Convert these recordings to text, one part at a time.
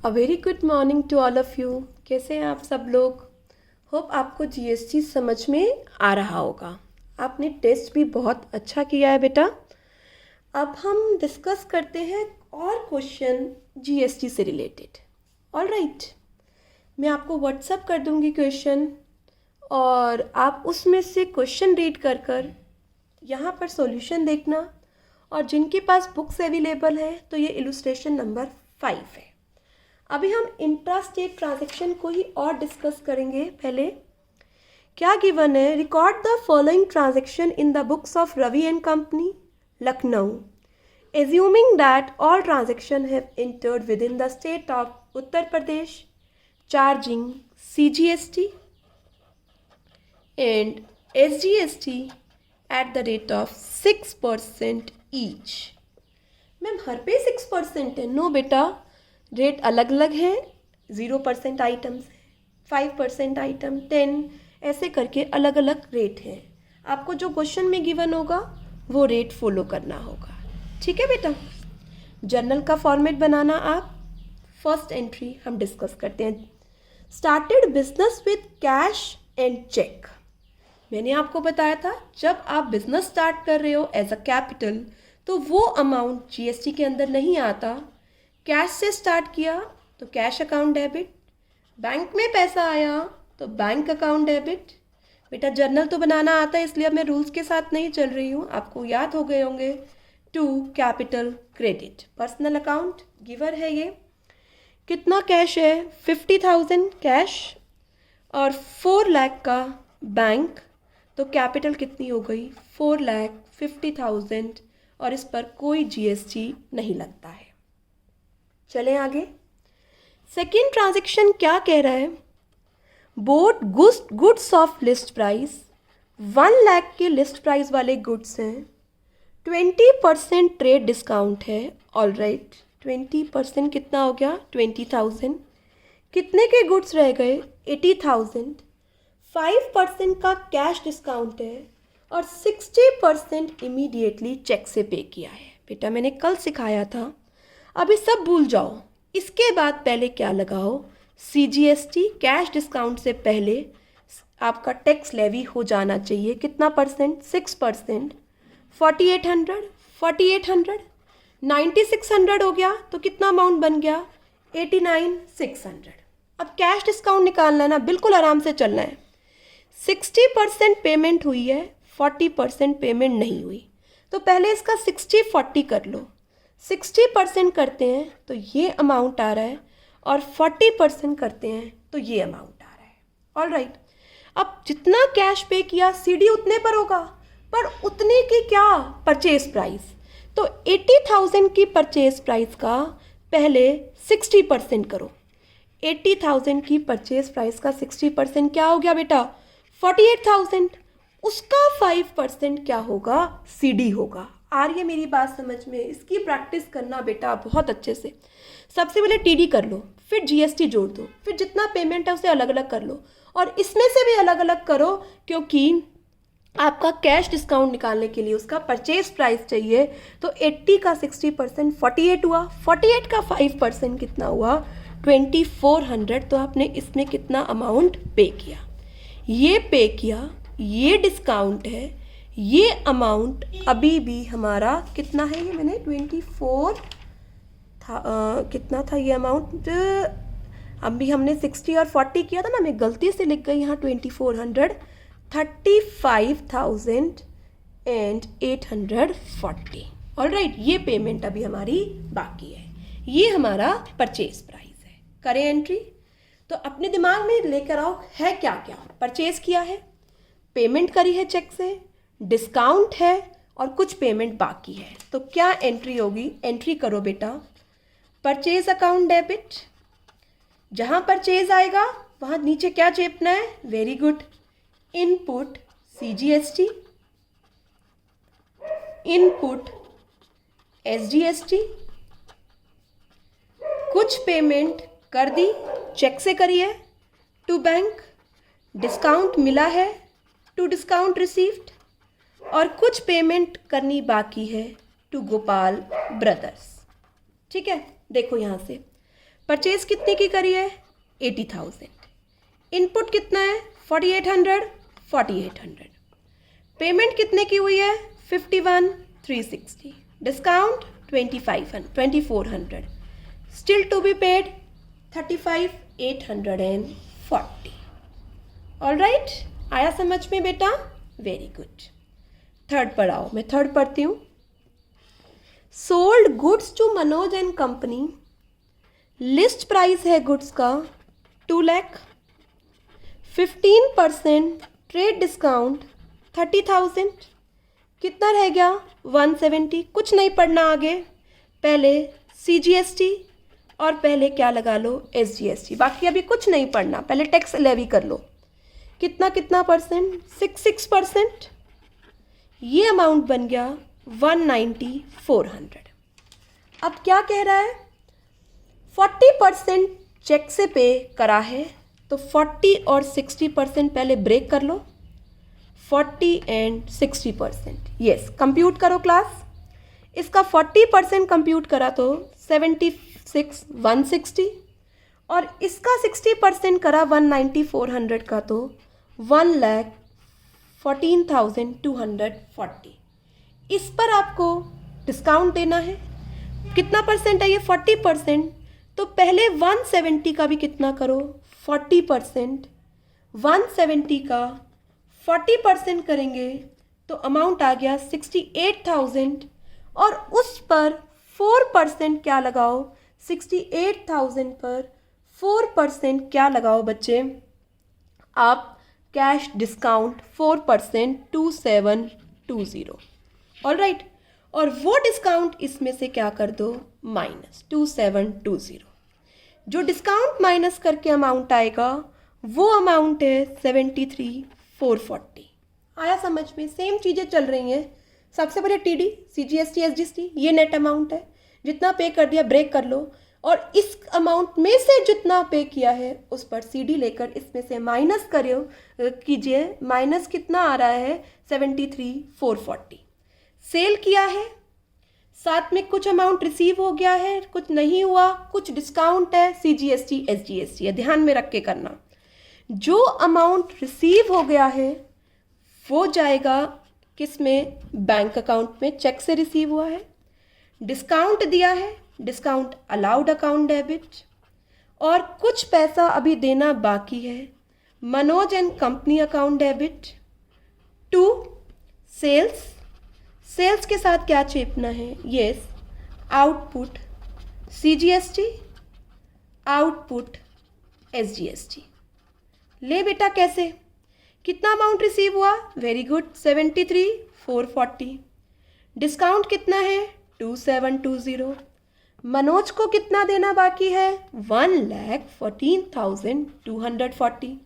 A very good morning to all of you. कैसे हैं आप सब लोग? होप आपको जीएसटी समझ में आ रहा होगा। आपने टेस्ट भी बहुत अच्छा किया है बेटा। अब हम डिस्कस करते हैं और क्वेश्चन जीएसटी से रिलेटेड। ऑल राइट, मैं आपको व्हाट्सअप कर दूंगी क्वेश्चन और आप उसमें से क्वेश्चन रीड कर कर यहाँ पर सॉल्यूशन देखना। और जिनके पास बुक्स अवेलेबल है तो ये इलुस्ट्रेशन नंबर 5 है। अभी हम इंट्रा स्टेट ट्रांजैक्शन को ही और डिस्कस करेंगे। पहले क्या गिवन है? Record the following transaction in the books of Ravi and company Lucknow, assuming that all transaction have entered within the state of Uttar Pradesh, charging CGST and SGST at the rate of 6% each. Ma'am हर पे 6% है? No बेटा, rate अलग अलग है। 0% items है, 5% item, 10, ऐसे करके अलग अलग रेट है। आपको जो क्वेश्चन में गिवन होगा वो रेट फॉलो करना होगा। ठीक है बेटा? जर्नल का फॉर्मेट बनाना आप। फर्स्ट एंट्री हम डिस्कस करते हैं। Started business with cash and cheque. मैंने आपको बताया था जब आप बिजनेस स्टार्ट कर रहे हो एज अ कैपिटल तो वो अमाउंट जीएसटी के अंदर नहीं आता। कैश से स्टार्ट किया तो कैश अकाउंट डेबिट, बैंक में पैसा आया तो बैंक अकाउंट डेबिट। बेटा जर्नल तो बनाना आता है इसलिए अब मैं रूल्स के साथ नहीं चल रही हूँ, आपको याद हो गए होंगे। To capital credit, personal account giver है ये। कितना कैश है? 50,000 कैश और 4 लाख का बैंक, तो कैपिटल कितनी हो गई? 4,50,000 और इस पर कोई जीएसटी नहीं लगता है। चलें आगे। सेकेंड ट्रांजैक्शन क्या कह रहा है? Boat goods of list price, 1 lakh के लिस्ट प्राइस वाले गुड्स हैं, 20% ट्रेड डिस्काउंट है। ऑल राइट, 20% कितना हो गया? 20,000। कितने के गुड्स रह गए? 80,000। 5% का कैश डिस्काउंट है और 60% इमीडिएटली चेक से पे किया है। बेटा मैंने कल सिखाया था, अभी सब भूल जाओ। इसके बाद पहले क्या लगाओ? CGST, कैश डिस्काउंट से पहले आपका टैक्स लेवी हो जाना चाहिए। कितना परसेंट? 6%। 4800 9600 हो गया तो कितना अमाउंट बन गया? 89,600। अब कैश डिस्काउंट निकालना है ना, बिल्कुल आराम से चलना है। 60% पेमेंट हुई है, 40% पेमेंट नहीं हुई, तो पहले इसका 60-40 कर लो। 60% करते हैं तो ये अमाउंट आ रहा है और 40% करते हैं तो ये अमाउंट आ रहा है। ऑल राइट, अब जितना कैश पे किया CD उतने पर होगा, पर उतने की क्या? Purchase price. तो 80,000 की परचेज प्राइस का पहले 60% करो। 80,000 की परचेज प्राइस का 60% क्या हो गया बेटा? 48,000। उसका 5% क्या होगा? CD होगा। आ रही है मेरी बात समझ में? इसकी प्रैक्टिस करना बेटा बहुत अच्छे से। सबसे पहले TD कर लो, फिर GST जोड़ दो, फिर जितना पेमेंट है उसे अलग अलग कर लो और इसमें से भी अलग अलग करो, क्योंकि आपका कैश डिस्काउंट निकालने के लिए उसका परचेज प्राइस चाहिए। तो 80 का 60% 48 हुआ, 48 का 5% कितना हुआ? 2400। तो आपने इसमें कितना अमाउंट पे किया? ये पे किया, ये डिस्काउंट है, ये अमाउंट अभी भी हमारा कितना है? ये मैंने 24 था, कितना था ये अमाउंट? अभी हमने 60 और 40 किया था ना, मैं गलती से लिख गई यहाँ 2400। 35,840। ऑल राइट, ये पेमेंट अभी हमारी बाकी है। ये हमारा परचेज प्राइस है। करें एंट्री। तो अपने दिमाग में लेकर आओ है क्या क्या। परचेज किया है, पेमेंट करी है चेक से, डिस्काउंट है और कुछ पेमेंट बाकी है, तो क्या एंट्री होगी? एंट्री करो बेटा। परचेज अकाउंट डेबिट, जहाँ परचेज आएगा वहाँ नीचे क्या चेपना है? Very good, input CGST, input SGST। कुछ पेमेंट कर दी, चेक से करी है, टू बैंक। डिस्काउंट मिला है, टू डिस्काउंट रिसीव्ड। और कुछ पेमेंट करनी बाकी है, टू गोपाल ब्रदर्स। ठीक है, देखो यहाँ से परचेज कितने की करी है? 80,000। इनपुट कितना है? 4800, 4800। पेमेंट कितने की हुई है? 51,360। Discount 2400। Still to be paid 35,840। Alright, आया समझ में बेटा? Very good. थर्ड पर आओ, मैं थर्ड पढ़ती हूँ। Sold goods to Manoj and company. List price है गुड्स का 2 लाख। 15% trade discount 30,000। कितना रह गया? 170। कुछ नहीं पढ़ना आगे, पहले CGST और पहले क्या लगा लो? SGST। बाकी अभी कुछ नहीं पढ़ना, पहले टैक्स लेवी कर लो। कितना कितना परसेंट? 6%। ये अमाउंट बन गया 190,400। अब क्या कह रहा है? 40% चेक से पे करा है, तो 40 और 60% पहले ब्रेक कर लो। 40 एंड 60%, यस। कंप्यूट करो क्लास। इसका 40% कंप्यूट करा तो 76,160 और इसका 60% करा 190,400 का तो 1,14,240। इस पर आपको डिस्काउंट देना है। कितना परसेंट है ये? 40%। तो पहले 170 का भी कितना करो? 40%। 170 का 40% करेंगे तो अमाउंट आ गया 68,000 और उस पर 4% क्या लगाओ? 68,000 पर 4% क्या लगाओ बच्चे आप? Cash discount 4%, 2720। ऑलराइट, और वो डिस्काउंट इसमें से क्या कर दो? माइनस 2720। जो डिस्काउंट माइनस करके अमाउंट आएगा वो अमाउंट है 73,440। आया समझ में? सेम चीज़ें चल रही हैं। सबसे पहले TD, CGST, SGST, ये नेट अमाउंट है। जितना पे कर दिया ब्रेक कर लो और इस अमाउंट में से जितना पे किया है उस पर CD लेकर इसमें से माइनस करो कीजिए। माइनस कितना आ रहा है? 73,440। सेल किया है, साथ में कुछ अमाउंट रिसीव हो गया है, कुछ नहीं हुआ, कुछ डिस्काउंट है, CGST, SGST है। ध्यान में रख के करना। जो अमाउंट रिसीव हो गया है वो जाएगा किस में? बैंक अकाउंट में, चेक से रिसीव हुआ है। डिस्काउंट दिया है, डिस्काउंट अलाउड अकाउंट डेबिट, और कुछ पैसा अभी देना बाकी है, Manoj and company account debit to sales. Sales के साथ क्या चेपना है? Yes, output CGST, output SGST। ले बेटा कैसे? कितना अमाउंट रिसीव हुआ? Very good, 73,440। डिस्काउंट कितना है? 2720। मनोज को कितना देना बाकी है? 1,14,240।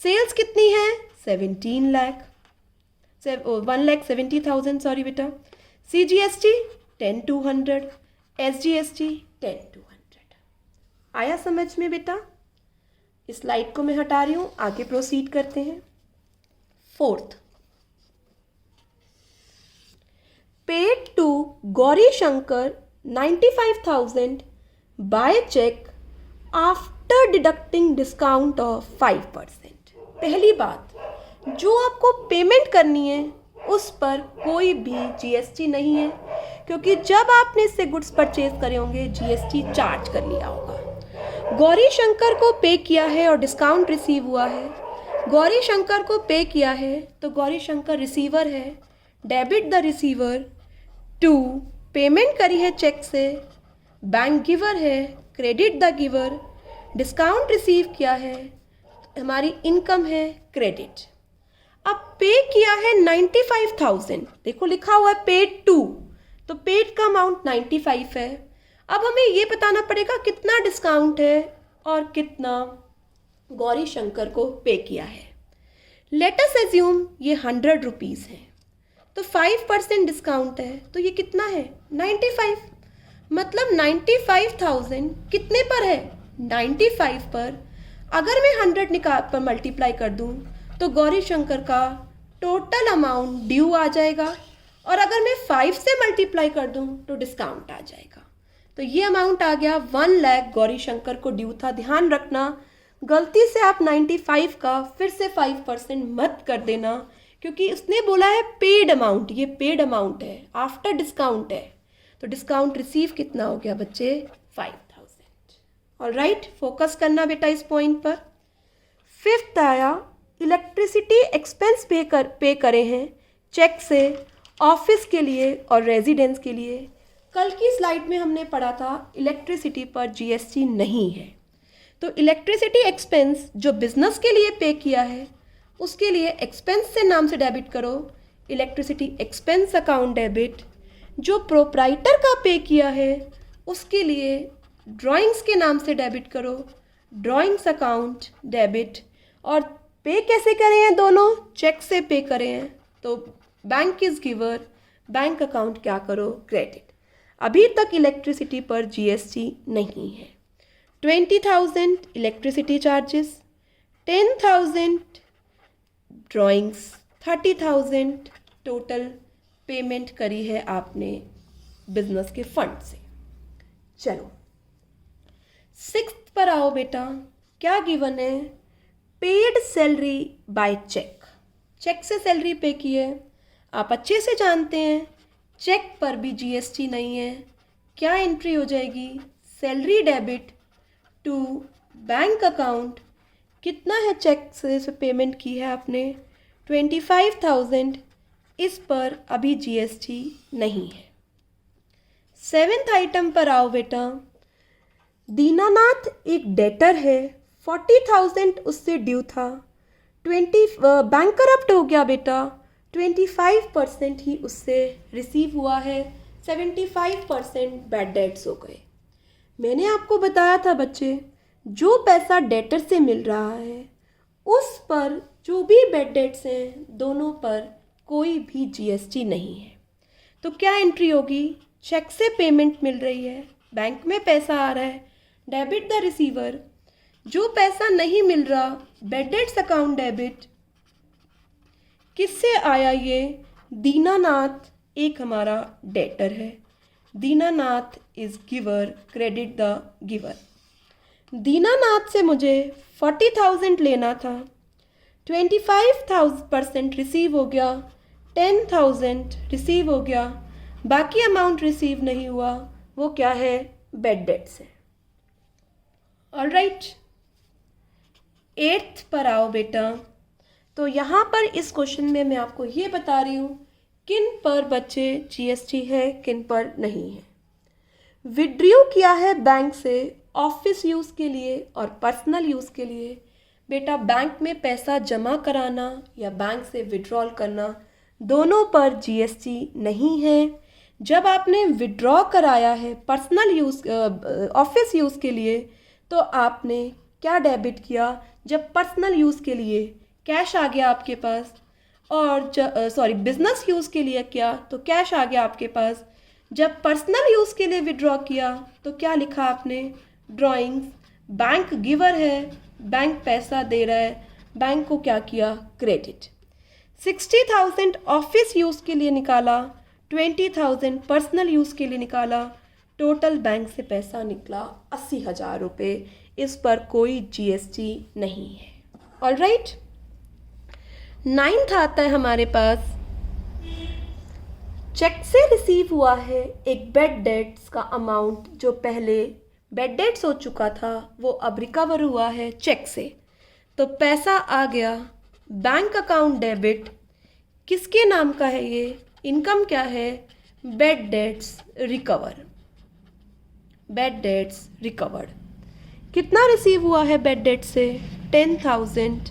सेल्स कितनी है? 17 लाख, 1,70,000, सॉरी बेटा। CGST 10,200, SGST 10,200। आया समझ में बेटा? इस स्लाइड को मैं हटा रही हूँ, आगे प्रोसीड करते हैं। Fourth, paid to Gauri Shankar 95,000 by cheque after deducting discount of 5%। पहली बात, जो आपको पेमेंट करनी है उस पर कोई भी GST नहीं है, क्योंकि जब आपने इससे गुड्स परचेज करे होंगे GST चार्ज कर लिया होगा। गौरी शंकर को पे किया है और डिस्काउंट रिसीव हुआ है। गौरी शंकर को पे किया है तो गौरी शंकर रिसीवर है, debit the receiver. Two, payment करी है चेक से, बैंक गिवर है, credit the giver. Discount receive किया है, हमारी इनकम है, क्रेडिट। अब पे किया है 95,000, देखो लिखा हुआ है पेड टू, तो पेड का अमाउंट 95 है। अब हमें ये बताना पड़ेगा कितना डिस्काउंट है और कितना गौरी शंकर को पे किया है। लेट अस अज्यूम ये 100 रुपीज़ है, तो 5% डिस्काउंट है, तो ये कितना है? 95। मतलब 95,000 कितने पर है? 95 पर। अगर मैं 100 निकाल पर मल्टीप्लाई कर दूं तो गौरी शंकर का टोटल अमाउंट ड्यू आ जाएगा, और अगर मैं 5 से मल्टीप्लाई कर दूं तो डिस्काउंट आ जाएगा। तो ये अमाउंट आ गया 1 लाख गौरी शंकर को ड्यू था। ध्यान रखना गलती से आप 95 का फिर से 5% मत कर देना, क्योंकि उसने बोला है पेड अमाउंट, ये पेड अमाउंट है, आफ्टर डिस्काउंट है। तो डिस्काउंट रिसीव कितना हो गया बच्चे? 5000। ऑलराइट, फोकस करना बेटा इस पॉइंट पर। फिफ्थ आया इलेक्ट्रिसिटी एक्सपेंस पे करे हैं चेक से ऑफिस के लिए और रेजिडेंस के लिए। कल की स्लाइड में हमने पढ़ा था इलेक्ट्रिसिटी पर जीएसटी नहीं है, तो इलेक्ट्रिसिटी एक्सपेंस जो बिजनेस के लिए पे किया है उसके लिए एक्सपेंस से नाम से डेबिट करो, इलेक्ट्रिसिटी एक्सपेंस अकाउंट डेबिट। जो प्रोप्राइटर का पे किया है उसके लिए ड्राइंग्स के नाम से डेबिट करो, ड्राइंग्स अकाउंट डेबिट। और पे कैसे करे हैं? दोनों चेक से पे करे हैं, तो bank is giver, bank account क्या करो? क्रेडिट। अभी तक इलेक्ट्रिसिटी पर जीएसटी नहीं है। 20,000 electricity charges, 10,000 drawings, 30,000 total payment करी है आपने बिजनेस के फंड से। चलो 6th पर आओ बेटा, क्या गिवन है? Paid salary by cheque. Cheque से सैलरी पे की है, आप अच्छे से जानते हैं चेक पर भी जीएसटी नहीं है। क्या एंट्री हो जाएगी? Salary debit to bank account. कितना है चेक से पेमेंट की है आपने? 25,000। इस पर अभी जीएसटी नहीं है। 7th आइटम पर आओ बेटा, दीनानाथ एक डेटर है, 40,000 उससे ड्यू था, 20 बैंक करप्ट हो गया बेटा, 25% ही उससे रिसीव हुआ है, 75% बैड डेट्स हो गए। मैंने आपको बताया था बच्चे, जो पैसा डेटर से मिल रहा है उस पर जो भी बैड डेट्स हैं दोनों पर कोई भी जीएसटी नहीं है। तो क्या एंट्री होगी? चेक से पेमेंट मिल रही है, बैंक में पैसा आ रहा है, डेबिट द रिसीवर। जो पैसा नहीं मिल रहा, बैड डेट्स अकाउंट डेबिट। किससे आया ये? दीनानाथ एक हमारा डेटर है, Dinanath is giver, credit the giver. Dinanath से मुझे 40,000 लेना था, 25% रिसीव हो गया, 10,000 रिसीव हो गया, बाकी अमाउंट रिसीव नहीं हुआ, वो क्या है? बैड डेट्स है। ऑलराइट, 8th पर आओ बेटा। तो यहाँ पर इस क्वेश्चन में मैं आपको ये बता रही हूँ किन पर बच्चे जीएसटी है, किन पर नहीं है। विड्रॉ किया है बैंक से ऑफिस यूज़ के लिए और पर्सनल यूज़ के लिए। बेटा बैंक में पैसा जमा कराना या बैंक से विड्रॉल करना, दोनों पर जीएसटी नहीं है। जब आपने विड्रॉ कराया है पर्सनल यूज़ ऑफिस यूज़ के लिए, तो आपने क्या डेबिट किया? जब पर्सनल यूज़ के लिए कैश आ गया आपके पास, और बिजनेस यूज़ के लिए किया तो कैश आ गया आपके पास। जब पर्सनल यूज़ के लिए विड्रॉ किया तो क्या लिखा आपने? ड्राइंग्स। बैंक गिवर है, बैंक पैसा दे रहा है, बैंक को क्या किया? क्रेडिट। 60,000 ऑफिस यूज़ के लिए निकाला, 20,000 पर्सनल यूज़ के लिए निकाला, टोटल बैंक से पैसा निकला 80,000 रुपये। इस पर कोई जीएसटी नहीं है। ऑलराइट, 9th आता है हमारे पास, चेक से रिसीव हुआ है एक बैड डेट्स का अमाउंट, जो पहले बैड डेट्स हो चुका था वो अब रिकवर हुआ है चेक से। तो पैसा आ गया, बैंक अकाउंट डेबिट। किसके नाम का है ये? इनकम क्या है? Bad debts recover, bad debts recovered. कितना रिसीव हुआ है बैड डेट से? 10,000।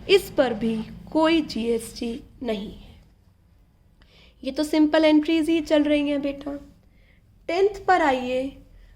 इस पर भी कोई जीएसटी नहीं है। ये तो सिंपल एंट्रीज ही चल रही हैं बेटा। 10th पर आइए,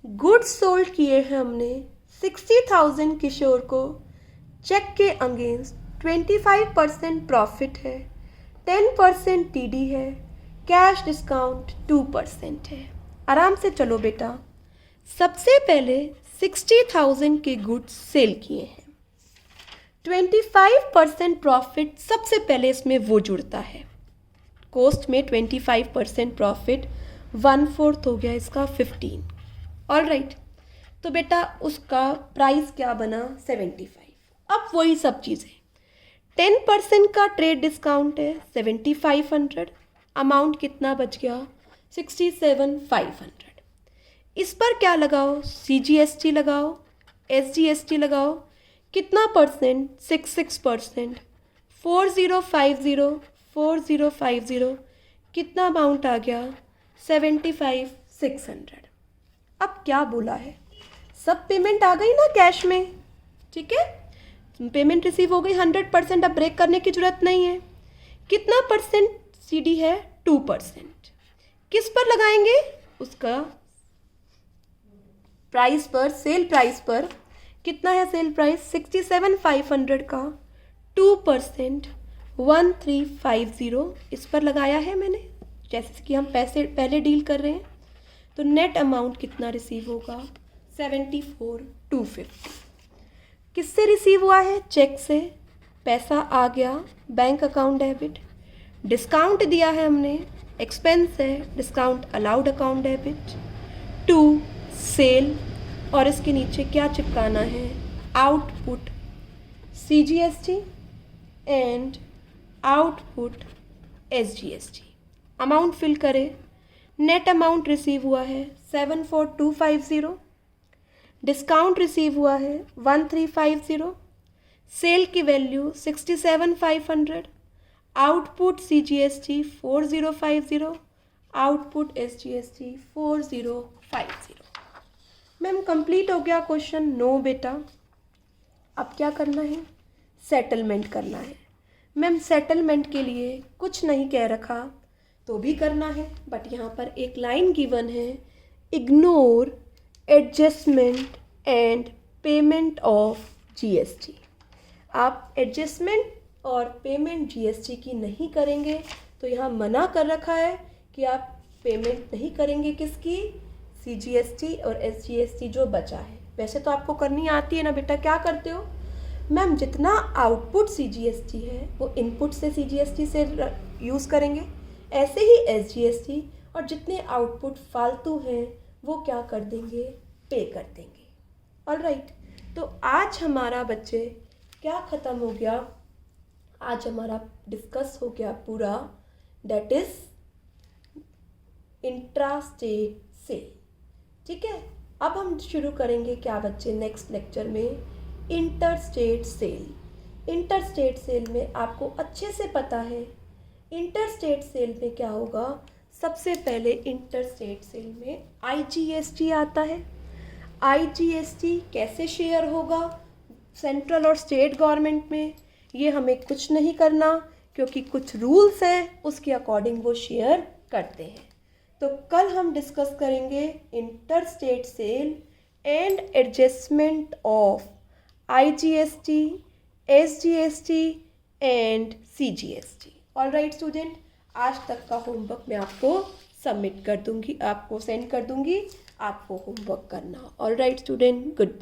गुड्स सोल्ड किए हैं हमने 60,000 किशोर को, चेक के अगेंस्ट 25% प्रॉफिट है, 10% टीडी है, कैश डिस्काउंट 2% है। आराम से चलो बेटा। सबसे पहले 60,000 के गुड्स सेल किए हैं, 25% प्रॉफिट सबसे पहले इसमें वो जुड़ता है। कॉस्ट में 25% प्रॉफिट, 1/4 हो गया इसका 15। All right. तो बेटा उसका प्राइस क्या बना 75। अब वही सब चीज़ें 10% का ट्रेड डिस्काउंट है 7500, अमाउंट कितना बच गया 67500। इस पर क्या लगाओ CGST लगाओ, SGST लगाओ, कितना परसेंट 66%, 4050 कितना अमाउंट आ गया 75600। अब क्या बोला है, सब पेमेंट आ गई ना कैश में, ठीक है, पेमेंट रिसीव हो गई 100%, अब ब्रेक करने की जरूरत नहीं है। कितना परसेंट CD है 2%, किस पर लगाएंगे उसका प्राइस पर, सेल प्राइस पर। कितना है सेल प्राइस 67500 का 2% 1350 इस पर लगाया है मैंने, जैसे कि हम पैसे पहले डील कर रहे हैं। तो नेट अमाउंट कितना रिसीव होगा 74250। किससे रिसीव हुआ है, चेक से, पैसा आ गया बैंक अकाउंट डेबिट, डिस्काउंट दिया है हमने, एक्सपेंस है, discount allowed account debit to sale, और इसके नीचे क्या चिपकाना है, output CGST and output SGST। Amount fill करें, नेट अमाउंट रिसीव हुआ है 74250, डिस्काउंट रिसीव हुआ है 1350, सेल की value 67500, output CGST 4050, output SGST 4050। Ma'am complete हो गया क्वेश्चन, नो बेटा। अब क्या करना है, सेटलमेंट करना है। मैम सेटलमेंट के लिए कुछ नहीं कह रखा तो भी करना है, बट यहाँ पर एक लाइन गिवन है, ignore adjustment and payment of GST। आप एडजस्टमेंट और पेमेंट GST की नहीं करेंगे, तो यहाँ मना कर रखा है कि आप पेमेंट नहीं करेंगे किसकी, CGST और SGST जो बचा है। वैसे तो आपको करनी आती है ना बेटा, क्या करते हो मैम, जितना आउटपुट CGST है वो इनपुट से CGST से यूज़ करेंगे, ऐसे ही SGST, और जितने आउटपुट फालतू हैं वो क्या कर देंगे, पे कर देंगे। All right. तो आज हमारा बच्चे क्या ख़त्म हो गया, आज हमारा डिस्कस हो गया पूरा, दैट इज़ इंट्रास्टेट सेल। ठीक है, अब हम शुरू करेंगे क्या बच्चे नेक्स्ट लेक्चर में, इंटरस्टेट सेल। इंटरस्टेट सेल में आपको अच्छे से पता है, इंटरस्टेट सेल में क्या होगा, सबसे पहले इंटरस्टेट सेल में IGST आता है। IGST कैसे शेयर होगा सेंट्रल और स्टेट गवर्नमेंट में, ये हमें कुछ नहीं करना, क्योंकि कुछ रूल्स हैं उसके अकॉर्डिंग वो शेयर करते हैं। तो कल हम डिस्कस करेंगे interstate sale and adjustment of IGST, SGST and CGST। All right student, आज तक का होमवर्क मैं आपको सबमिट कर दूंगी, आपको सेंड कर दूंगी, आपको होमवर्क करना। All right student, good bye.